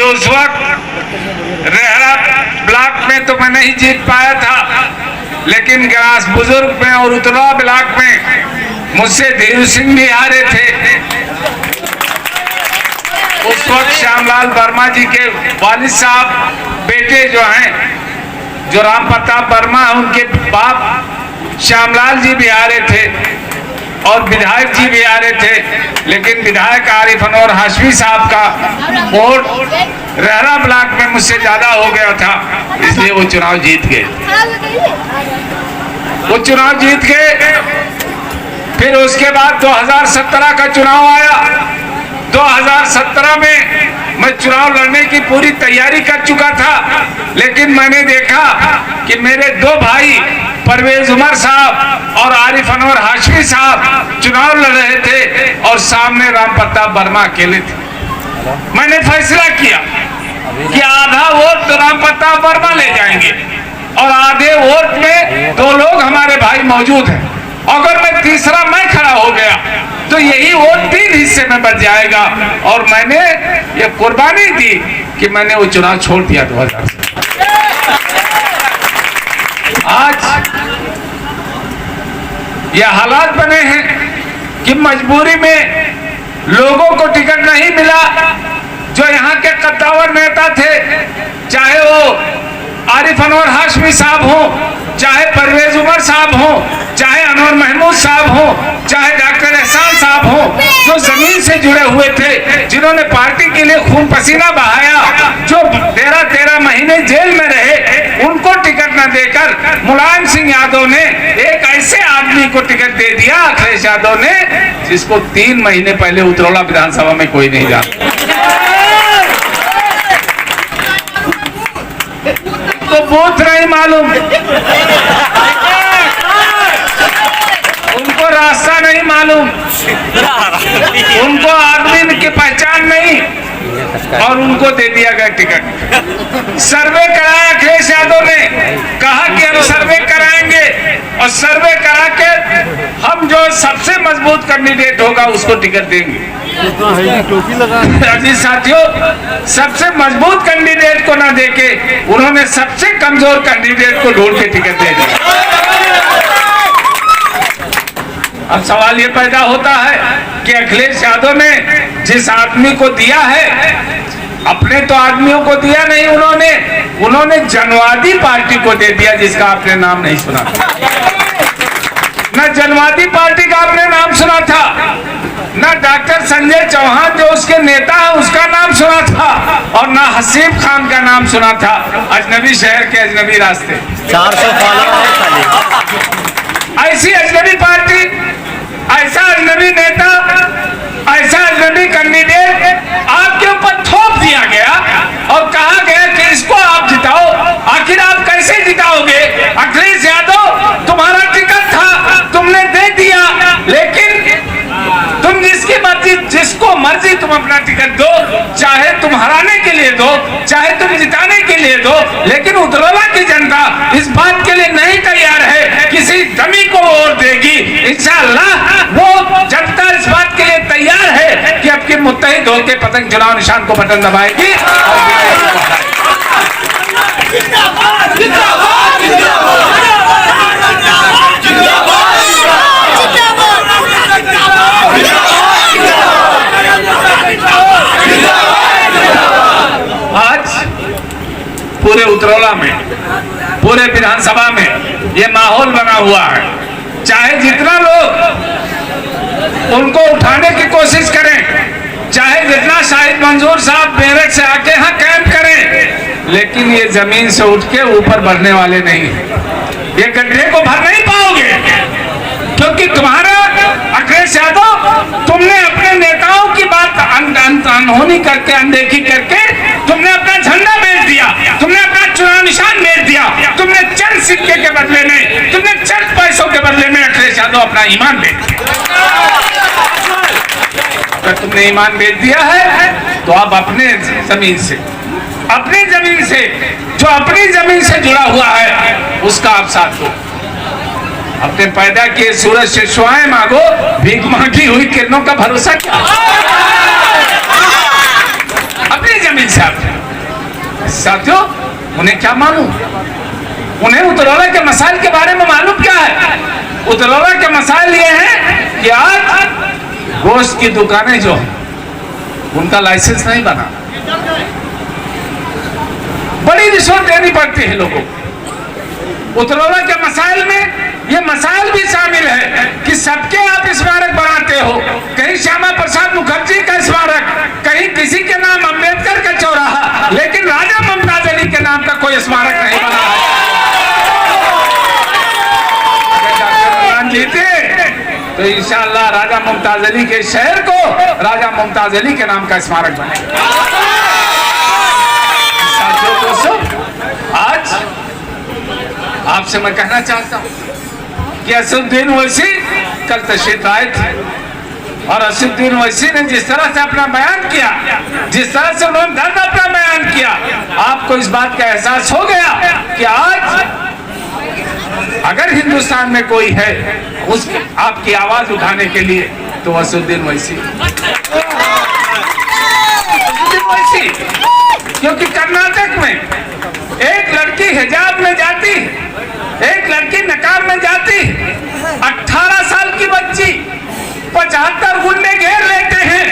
कि उस वक्त रेहरा ब्लॉक में तो मैं नहीं जीत पाया था, लेकिन ग्रास बुजुर्ग में और उतरवा ब्लॉक में मुझसे धीरू सिंह भी हारे थे। उस वक्त श्यामलाल वर्मा जी के वालिद साहब बेटे जो हैं, जो राम प्रताप वर्मा, उनके बाप श्यामलाल जी भी हारे थे और विधायक जी भी हारे थे, लेकिन विधायक आरिफ अनवर हाशमी साहब का वोट रेहरा ब्लॉक में मुझसे ज्यादा हो गया था, इसलिए वो चुनाव जीत गए। वो चुनाव जीत गए। फिर उसके बाद 2017 का चुनाव आया। 2017 में मैं चुनाव लड़ने की पूरी तैयारी कर चुका था, लेकिन मैंने देखा कि मेरे दो भाई परवेज उमर साहब और आरिफ अनवर हाशमी साहब चुनाव लड़ रहे थे और सामने राम प्रताप वर्मा अकेले थे। मैंने फैसला किया कि आधा वोट तो राम प्रताप वर्मा ले जाएंगे और आधे वोट में दो लोग हमारे भाई मौजूद हैं। अगर मैं तीसरा मैं खड़ा हो गया तो यही वोट 3 हिस्से में बच जाएगा, और मैंने ये कुर्बानी दी कि मैंने वो चुनाव छोड़ दिया 2000 से। आज ये हालात बने हैं कि मजबूरी में लोगों को टिकट नहीं मिला। जो यहाँ के कद्दावर नेता थे, चाहे वो आरिफ अनवर हाशमी साहब हो, चाहे परवेज उमर साहब हो, चाहे अनवर महमूद साहब हो, चाहे डॉक्टर एहसान साहब हो, जो जमीन से जुड़े हुए थे, जिन्होंने पार्टी के लिए खून पसीना बहाया, जो 13-13 महीने जेल में रहे, उनको टिकट न देकर मुलायम सिंह यादव ने एक ऐसे आदमी को टिकट दे दिया, अखिलेश यादव ने, जिसको 3 महीने पहले उतरौला विधानसभा में कोई नहीं जानता। तो बूथ नहीं मालूम, उनको रास्ता नहीं मालूम, उनको आदमी की पहचान नहीं, और उनको दे दिया गया टिकट। सर्वे कराया अखिलेश यादव ने, कहा कि हम सर्वे कराएंगे और सर्वे करा के हम जो सबसे मजबूत कैंडिडेट होगा उसको टिकट देंगे। अजीज साथियों, सबसे मजबूत कैंडिडेट को ना देके उन्होंने सबसे कमजोर कैंडिडेट को ढूंढ के टिकट दे दिया। अब सवाल ये पैदा होता है कि अखिलेश यादव ने जिस आदमी को दिया है, अपने तो आदमियों को दिया नहीं, उन्होंने जनवादी पार्टी को दे दिया, जिसका आपने नाम नहीं सुना। न जनवादी पार्टी का आपने नाम सुना था, न डॉक्टर संजय चौहान जो उसके नेता है उसका नाम सुना था, और न हसीब खान का नाम सुना था। अजनबी शहर के अजनबी रास्ते 400 ऐसी अजनबी पार्टी, ऐसा अजनबी नेता, ऐसा अजनबी कैंडिडेट आपके ऊपर थोप दिया गया और कहा गया कि इसको आप जिताओ। आखिर आप कैसे जिताओगे? अखिलेश यादव, तुम्हारा टिकट था, तुमने दे दिया, लेकिन तुम जिसको मर्जी तुम अपना टिकट दो, चाहे तुम हराने के लिए दो, चाहे तुम जिताने के लिए दो, लेकिन उतरौला की जनता इस बात के लिए नहीं तैयार है किसी डमी को वोट देगी। इंशाअल्लाह वो जनता इस बात के लिए तैयार है कि अब के मुत्तहिद होकर पतंग चुनाव निशान को बटन दबाएगी। आज पूरे उतरौला में, पूरे विधानसभा में ये माहौल बना हुआ है। चाहे जितना लोग उनको उठाने की कोशिश करें, चाहे जितना शाहिद मंजूर साहब मेरठ से आके यहाँ कैंप करें, लेकिन ये जमीन से उठ के ऊपर बढ़ने वाले नहीं है। ये गड्ढे को भर नहीं पाओगे, क्योंकि तुम्हारा अखिलेश यादव, तुमने अपने नेताओं की बात अनहोनी करके, अनदेखी करके तुमने अपना झंडा बेच दिया, तुमने अपना चुनाव निशान बेच दिया, तुमने चंद सिक्के के बदले में, तुमने चंद पैसों के बदले में अखिलेश यादव अपना ईमान बेच दिया। अगर तुमने ईमान बेच दिया है तो आप अपने जमीन से, अपनी जमीन से, जो अपनी जमीन से जुड़ा हुआ है, उसका आप साथ दो। अपने पैदा किए सूरज से शुआएं मांगो, भीख मांगी हुई किरणों का भरोसा क्या? अपनी जमीन से आप। साथियों, उन्हें क्या मालूम, उन्हें उतरौला के मसाइल के बारे में मालूम क्या है? उतरौला के मसाइल ये हैं कि आज गोश्त की दुकानें जो हैं उनका लाइसेंस नहीं बना, बड़ी रिश्वत देनी पड़ती है लोगों को। उतरौला के मसाइल में ये मसाइल भी शामिल है कि सबके आप स्मारक बनाते हो, कहीं श्यामा प्रसाद मुखर्जी का स्मारक, कहीं किसी के नाम अंबेडकर का चौराहा, लेकिन राजा मुमताज अली के नाम का कोई स्मारक नहीं बना है। जीते तो इंशाअल्लाह राजा मुमताज अली के शहर को राजा मुमताज अली के नाम का स्मारक बनेगा। साथियों, दोस्तों, आज आपसे मैं कहना चाहता हूं कि असदुद्दीन ओवैसी कल तशरीफ आए थे और असदुद्दीन ओवैसी ने जिस तरह से अपना बयान किया, जिस तरह से उन्होंने दर्द अपना बयान किया, आपको इस बात का एहसास हो गया कि आज अगर हिंदुस्तान में कोई है उसकी आपकी आवाज उठाने के लिए तो असदुद्दीन ओवैसी। क्योंकि कर्नाटक में एक लड़की हिजाब में जाती, एक लड़की नकाब में जाती, 18 साल की बच्ची 75 गुंडे घेर लेते हैं,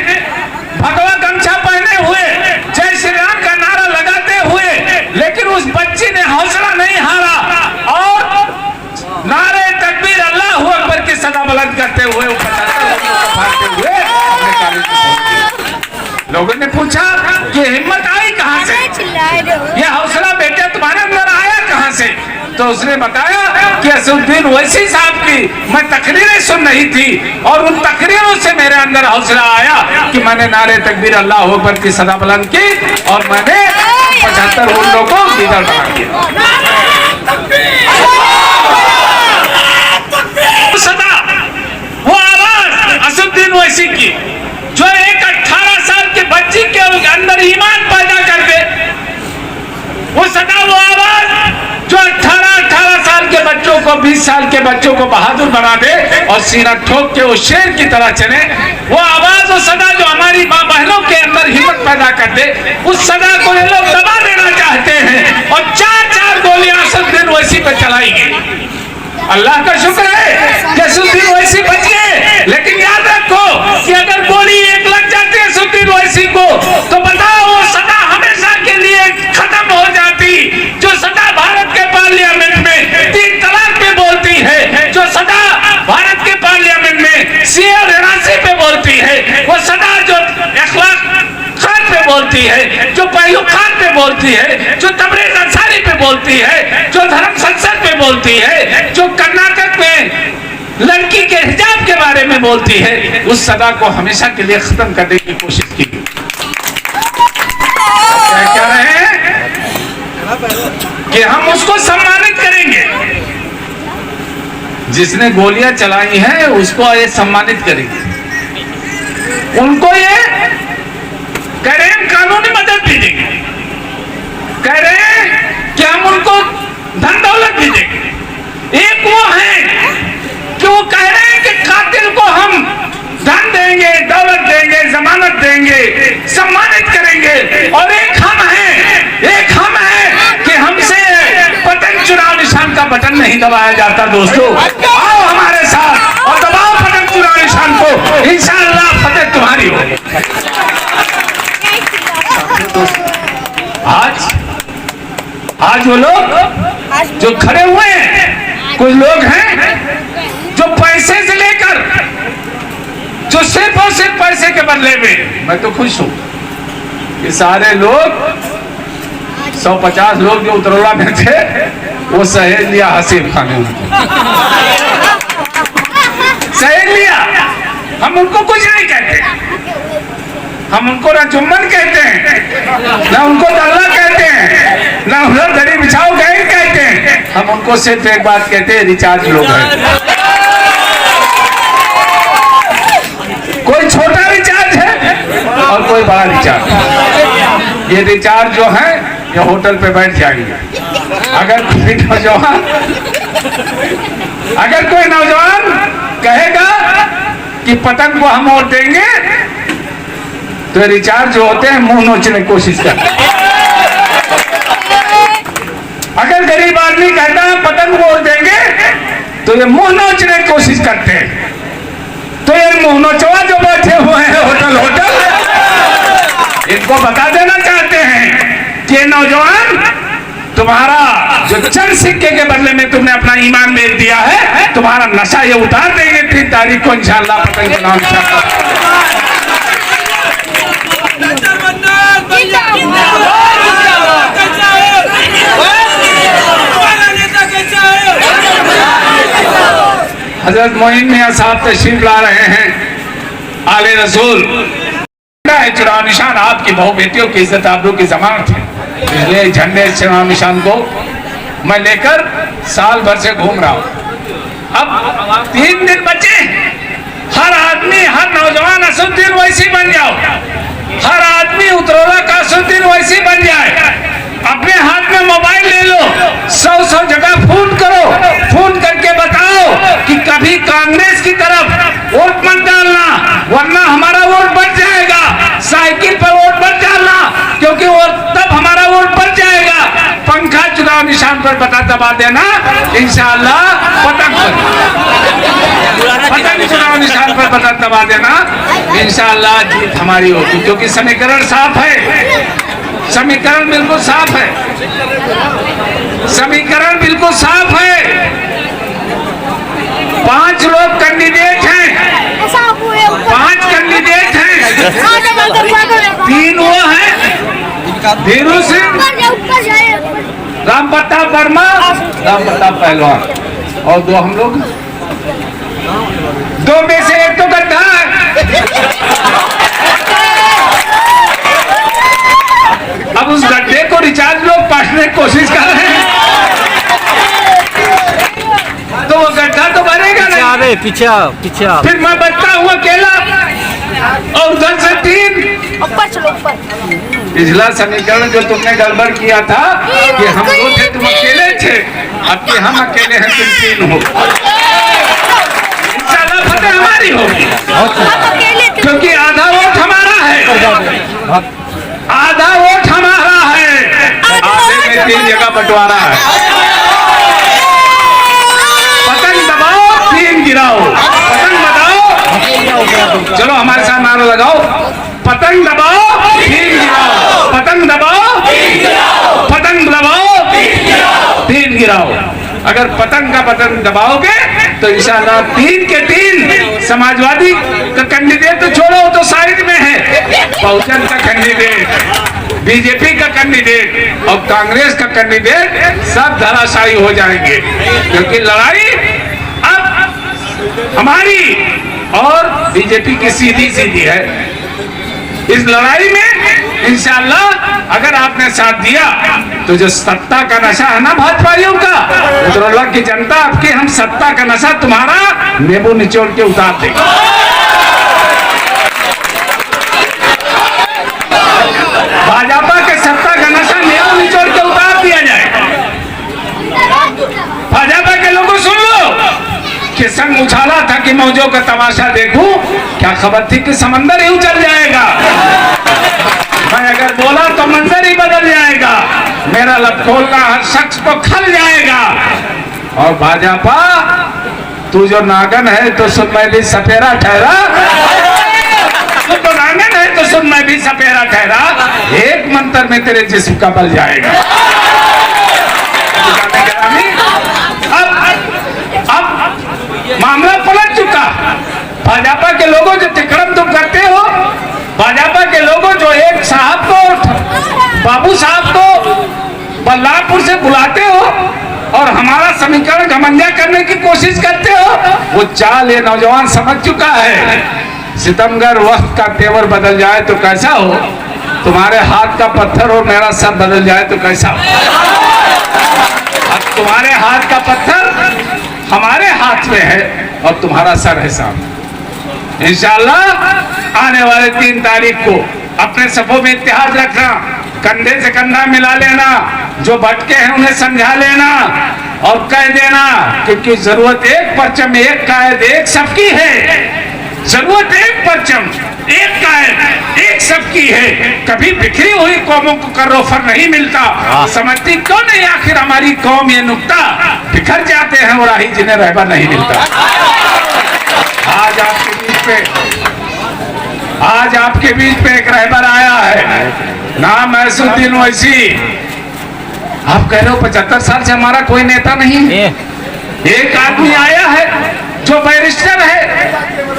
भगवा गमछा पहने हुए, जय श्री राम का नारा लगाते हुए, लेकिन उस बच्ची ने हौसला नहीं हारा और नारे तकबीर अल्लाहू अकबर की सदा बुलंद करते हुए लोगों ने पूछा कि हिम्मत आई कहां से, ये हौसला बेटे तुम्हारे अंदर आया कहां से? तो उसने बताया कि असदुद्दीन ओवैसी साहब की मैं तकरीरें सुन रही थी और उन तकरीरों से मेरे अंदर हौसला आया कि मैंने नारे तकबीर अल्लाहू अकबर की सदा बुलंद की और मैंने 75 गुंडों को लीडर बना दिया। सदा वो आवाज असदुद्दीन ओवैसी की जो एक 18 साल के बच्ची के अंदर ईमान पैदा कर दे, वो सदा वो आवाज जो 18 साल के बच्चों को, 20 साल के बच्चों को बहादुर बना दे और सीना ठोक के वो शेर की तरह चले, वो आवाज, वो सदा जो हमारी माँ बहनों के अंदर हिम्मत पैदा कर दे, उस सदा को ये लोग दबा देना चाहते हैं और 4-4 गोलियां असदुद्दीन ओवैसी पे चलाई गई। अल्लाह का शुक्र है कि असदुद्दीन ओवैसी बच गए, लेकिन याद रखो कि अगर गोली एक लग जाती है असदुद्दीन ओवैसी को तो बताओ वो सदा हमेशा के लिए खत्म हो जाती, जो सदा भारत के पार्लियामेंट में 3 तलाक पे बोलती है, जो सदा भारत के पार्लियामेंट में सीए और एनआरसी पे बोलती है, वो सदा जो अखलाक खान पे बोलती है, जो पहलू खान पे बोलती है, जो तबरेज अंसारी पे बोलती है, जो धर्म संसद पे बोलती है, जो कर्नाटक में लड़की के हिजाब के बारे में बोलती है, उस सदा को हमेशा के लिए खत्म करने की कोशिश की। क्या कह रहे हैं कि हम उसको सम्मानित करेंगे, जिसने गोलियां चलाई हैं उसको ये सम्मानित करेंगे, उनको ये कह रहे हैं कानूनी मदद भी देंगे, कह रहे हैं कि हम उनको धन दौलत भी देंगे। एक वो है कि वो कह रहे हैं कि कातिल को हम धन देंगे, दौलत देंगे, जमानत देंगे, सम्मानित करेंगे, और एक हम हैं कि हमसे बटन, चुनाव निशान का बटन नहीं दबाया जाता। दोस्तों, आओ हमारे साथ और दबाओ बटन चुनाव निशान को, इंशाअल्लाह फतेह तुम्हारी होगी। आज वो लोग जो खड़े हुए हैं, कुछ लोग हैं जो पैसे से लेकर, जो सिर्फ और सिर्फ पैसे के बदले में, मैं तो खुश हूं कि सारे लोग 150 लोग जो उतरौला में थे वो सहेज लिया हसीब खाने, सहेज लिया। हम उनको कुछ नहीं कहते, हम उनको ना चुम्बन कहते हैं, ना उनको दल्ला कहते हैं, ना उधर दरी बिछाओ गए कहते हैं, हम उनको सिर्फ एक बात कहते हैं, रिचार्ज लोग हैं। कोई छोटा रिचार्ज है और कोई बड़ा रिचार्ज। ये रिचार्ज जो है ये होटल पे बैठ जाएंगे। अगर कोई नौजवान कहेगा कि पतंग को हम वोट देंगे तो रिचार्ज जो होते हैं मुंह नोचने की कोशिश करते हैं। अगर गरीब आदमी कहता है पतंग फोड़ देंगे तो ये मुंह नोचने की कोशिश करते हैं। तो ये मुंह नोचवा जो बैठे हुए हैं होटल इनको बता देना चाहते हैं कि नौजवान, तुम्हारा जो चंद सिक्के के बदले में तुमने अपना ईमान बेच दिया है, तुम्हारा नशा ये उतार देंगे 3 तारीख को इंशाअल्लाह पतंग के नाम से। हजरत मोइन मियां साहब तशरीफ ला रहे हैं, आले रसूल है चुनाव निशान आपकी बहु बेटियों की इज्जत आबरू की जमानत है। इसलिए झंडे चुनाव निशान को मैं लेकर साल भर से घूम रहा हूं। अब 3 दिन बचे, हर आदमी, हर नौजवान असुद्दीन वैसी बन जाओ, हर आदमी उतरौला का असुद्दीन वैसी बन जाए। अपने हाथ में मोबाइल ले लो, 100 जगह फोन करो, फोन करके बताओ कि कभी कांग्रेस की तरफ वोट मत डालना वरना हमारा वोट बच जाएगा। साइकिल पर वोट मत डालना क्योंकि वो तब हमारा वोट बच जाएगा। पंखा चुनाव निशान पर बता दबा देना, इंशाअल्लाह पतंग चुनाव निशान पर बता दबा देना, इंशाअल्लाह जीत हमारी होगी। क्योंकि समीकरण साफ है, समीकरण बिल्कुल साफ है, समीकरण बिल्कुल साफ है। 5 लोग कैंडिडेट हैं, 5 कैंडिडेट हैं, 3 वो हैं धीरू सिंह, राम प्रताप वर्मा, राम प्रताप पहलवान, और 2 हम लोग। 2 में से एक तो गड्ढा है। अब उस गड्ढे को रिचार्ज लोग पाटने की कोशिश कर रहे हैं तो वो गड्ढा तो भरेगा नहीं। पीछे फिर मैं बचता हूँ अकेला और उधर से 3। पिछला समीकरण जो तुमने गड़बड़ किया था कि हम 2 थे तुम अकेले थे, अब कि हम अकेले हैं तुम 3 हो। इंशाअल्लाह फतेह हमारी होगी क्योंकि आधा वोट हमारा है, आधा वोट हमारा है, आधे में 3 जगह बंटवारा है। पतंग दबाओ 3 गिराओ, पतंग बताओ, चलो हमारे साथ नारा लगाओ, पतंग दबाओ 3 गिराओ, पतंग दबाओ, पतंग दबाओ 3 गिराओ। अगर पतंग का बटन दबाओगे तो इंशाअल्लाह 3 के 3 समाजवादी का कैंडिडेट तो छोड़ो, तो साइड में है, बहुजन का कैंडिडेट, बीजेपी का कैंडिडेट और कांग्रेस का कैंडिडेट सब धराशायी हो जाएंगे। क्योंकि लड़ाई अब हमारी और बीजेपी की सीधी सीधी है। इस लड़ाई में इंशाअल्लाह अगर आपने साथ दिया तो जो सत्ता का नशा है ना भाजपाइयों का, उतरौला की जनता आपकी, हम सत्ता का नशा तुम्हारा नींबू निचोड़ के उतार देंगे। भाजपा के सत्ता का नशा नींबू निचोड़ के उतार दिया जाएगा। भाजपा के लोगों सुन लो कि संग उछाला था कि मौजों का तमाशा देखूं, क्या खबर थी कि समंदर ही उछल जाएगा। मैं अगर बोला तो मंजर ही बदल जाएगा, मेरा लब खोलना हर शख्स को खल जाएगा। और भाजपा तू जो नागन है तो सुन मैं भी सपेरा ठहरा, तू तो नागन है तो सुन मैं भी सपेरा ठहरा, एक मंत्र में तेरे जिस्म का बल जाएगा। अब मामला पलट चुका। भाजपा के लोगों जो तिकड़म तुम करते हो, भाजपा के लोगों जो एक साहब को, बाबू साहब को बल्लारपुर से बुलाते हो और हमारा समीकरण घमंडिया करने की कोशिश करते हो, वो चाल ये नौजवान समझ चुका है। सितमगर वक्त का तेवर बदल जाए तो कैसा हो, तुम्हारे हाथ का पत्थर और मेरा सर बदल जाए तो कैसा हो। अब तुम्हारे हाथ का पत्थर हमारे हाथ में है और तुम्हारा सर है सामने। इंशाअल्लाह आने वाले 3 तारीख को अपने सफों में इत्तेहाद रखना, कंधे से कंधा मिला लेना, जो भटके हैं उन्हें समझा लेना और कह देना, क्योंकि जरूरत एक परचम, एक कायद, एक सबकी है। जरूरत एक परचम, एक कायद, एक सबकी है। कभी बिखरी हुई कौमों को करोफर नहीं मिलता। समझती क्यों नहीं आखिर हमारी कौम ये नुक्ता, बिखर जाते हैं और राही जिन्हें रहबर नहीं मिलता। आज आपके बीच में एक रहबर आया है, नाम है असुद्दीन ओवैसी। आप कह रहे हो 75 साल से हमारा कोई नेता नहीं है। एक आदमी आया है जो बैरिस्टर है,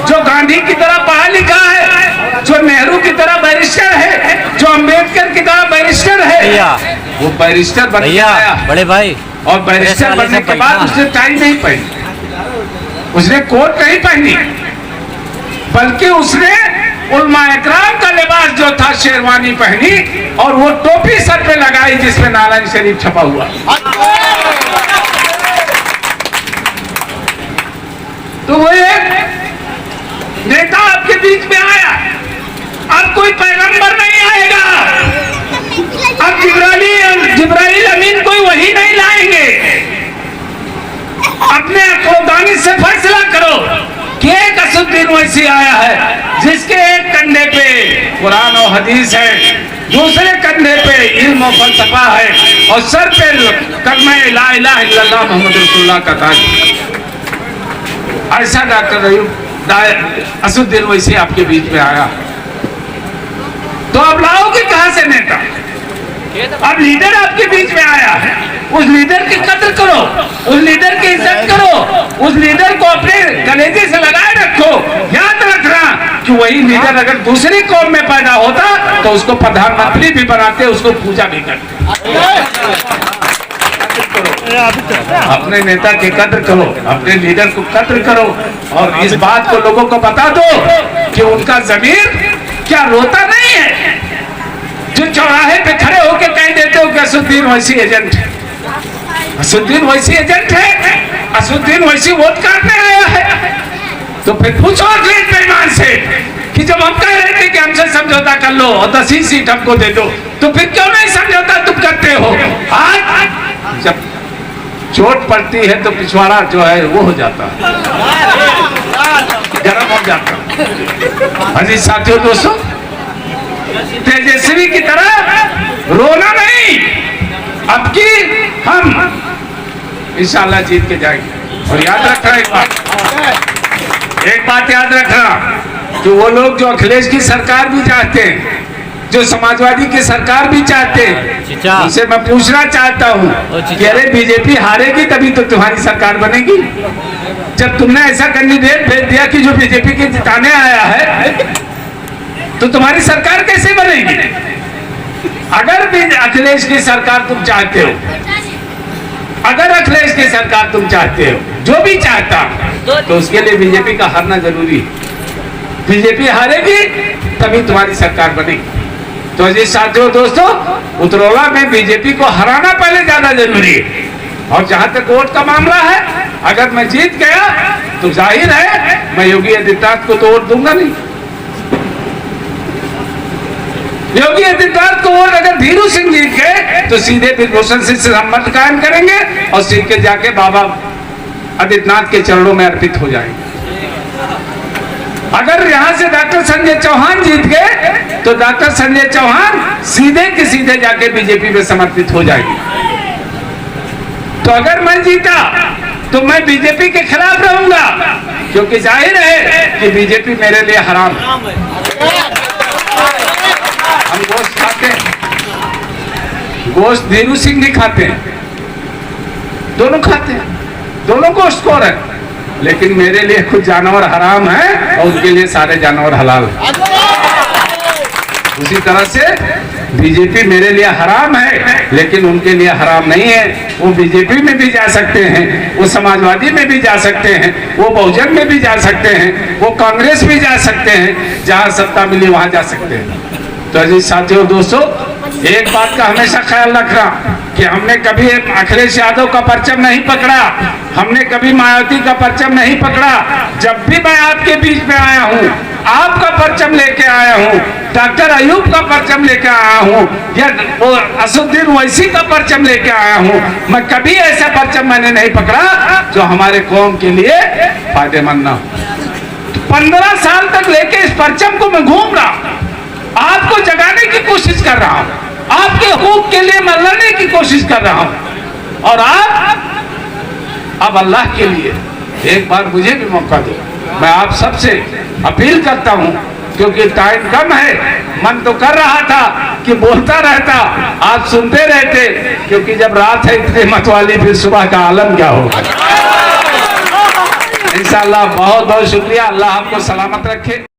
जो गांधी की तरह पढ़ा लिखा है, जो नेहरू की तरह बैरिस्टर है, जो अंबेडकर की तरह बैरिस्टर है। वो बैरिस्टर बन गया बड़े भाई, और बैरिस्टर बनने के बाद उसने टाई नहीं पहनी, उसने कोट नहीं पहनी, बल्कि उसने उलमा इकराम का लिबास जो था शेरवानी पहनी और वो टोपी सर पे लगाई जिसमें नारायण शरीफ छपा हुआ। तो वो एक नेता आपके बीच में आया। अब कोई पैगंबर नहीं आएगा, अब जिब्राइल अमीन कोई वही नहीं लाएंगे। अपने अक्लदानी से फैसला करो कि एक असुद्दीन ओवैसी आया है जिसके एक कंधे पे कुरान और हदीस है, दूसरे कंधे पे इल्म और फलसफा है और सर पे कलमा ला इलाहा इल्लल्लाह मोहम्मद रसूलुल्लाह का ताज। ऐसा डॉक्टर असुद्दीन ओवैसी आपके बीच में आया। तो अब लाओगे कहां से नेता? अब लीडर आपके बीच में आया है, उस लीडर की कदर करो, उस लीडर की इज्जत करो, उस लीडर को अपने कलेजे से लगाए रखो। याद रखना कि वही लीडर अगर दूसरी कौम में पैदा होता तो उसको प्रधानमंत्री भी बनाते, उसको पूजा भी करते। अपने नेता की कद्र करो, अपने लीडर को कद्र करो और इस बात को लोगों को बता दो कि उनका जमीर क्या रोता नहीं है। जो चौराहे पे खड़े होके कह देते हो कि असुद्दीन ओवैसी एजेंट है, असुद्दीन ओवैसी एजेंट है, असुद्दीन ओवैसी वोट काटने आया है। तो फिर पूछो अखिलेश बेईमान से कि जब हम कह रहे थे कि हमसे समझौता कर लो और 10 सीट हमको दे दो, तो फिर क्यों नहीं समझौता तुम करते हो? आज जब चोट पड़ती है तो पिछवाड़ा जो है वो हो जाता है, गर्म हो जाता है। अजी साथियों दोस्तों, तेजस्वी की तरह रोना नहीं, अब की हम इंशाल्लाह जीत के जाएंगे। और याद रखना एक बात याद रखना कि वो लोग जो अखिलेश की सरकार भी चाहते हैं, जो समाजवादी की सरकार भी चाहते हैं, उनसे मैं पूछना चाहता हूँ कि अरे बीजेपी हारेगी तभी तो तुम्हारी सरकार बनेगी। जब तुमने ऐसा कैंडिडेट भेज दिया कि जो बीजेपी के जिताने आया है, तो तुम्हारी सरकार कैसे बनेगी? अगर भी अखिलेश की सरकार तुम चाहते हो, अगर अखिलेश की सरकार तुम चाहते हो, जो भी चाहता, तो उसके लिए बीजेपी का हारना जरूरी है। बीजेपी हारेगी तभी तुम्हारी सरकार बनेगी। तो अजीज साथियों दोस्तों, उतरौला में बीजेपी को हराना पहले ज्यादा जरूरी है। और जहां तक वोट का मामला है, अगर मैं जीत गया तो जाहिर है मैं योगी आदित्यनाथ को तो वोट दूंगा नहीं। योगी आदित्यनाथ को वोट अगर धीरू सिंह जीत गए तो सीधे ब्रिजभूषण सिंह से संबंध कायम करेंगे और सीध के जाके बाबा आदित्यनाथ के चरणों में अर्पित हो जाएंगे। अगर यहां से डॉक्टर संजय चौहान जीत गए तो डॉक्टर संजय चौहान सीधे के सीधे जाके बीजेपी में समर्पित हो जाएंगे। तो अगर मैं जीता तो मैं बीजेपी के खिलाफ रहूंगा, क्योंकि जाहिर है कि बीजेपी मेरे लिए हराम है। हम गोश्त खाते हैं, गोश्त धीरू सिंह भी खाते हैं, दोनों खाते हैं, दोनों गोश्त खोर है, लेकिन मेरे लिए कुछ जानवर हराम है और उनके लिए सारे जानवर हलाल है। उसी तरह से बीजेपी मेरे लिए हराम है लेकिन उनके लिए हराम नहीं है। वो बीजेपी में भी जा सकते हैं, वो समाजवादी में भी जा सकते हैं, वो बहुजन में भी जा सकते हैं, वो कांग्रेस भी जा सकते हैं, जहां सत्ता मिली वहां जा सकते हैं। तो अजीज साथियों दोस्तों, एक बात का हमेशा ख्याल रखना कि हमने कभी अखिलेश यादव का परचम नहीं पकड़ा, हमने कभी मायावती का परचम नहीं पकड़ा। जब भी मैं आपके बीच में आया हूँ, आपका परचम लेके आया हूँ, डॉक्टर अयूब का परचम लेके आया हूँ, या वो असुद्दीन ओवैसी का परचम लेके आया हूँ। मैं कभी ऐसा परचम मैंने नहीं पकड़ा जो हमारे कौम के लिए फायदेमंद ना हो। 15 साल तक लेके इस परचम को मैं घूम रहा हूं, आपको जगाने की कोशिश कर रहा हूं, आपके हकूक के लिए मैं लड़ने की कोशिश कर रहा हूं, और आप अब अल्लाह के लिए एक बार मुझे भी मौका दो। मैं आप सबसे अपील करता हूं, क्योंकि टाइम कम है। मन तो कर रहा था कि बोलता रहता, आप सुनते रहते, क्योंकि जब रात है इतने मतवाली, फिर सुबह का आलम क्या होगा। इंशाअल्लाह बहुत बहुत शुक्रिया। अल्लाह आपको सलामत रखे।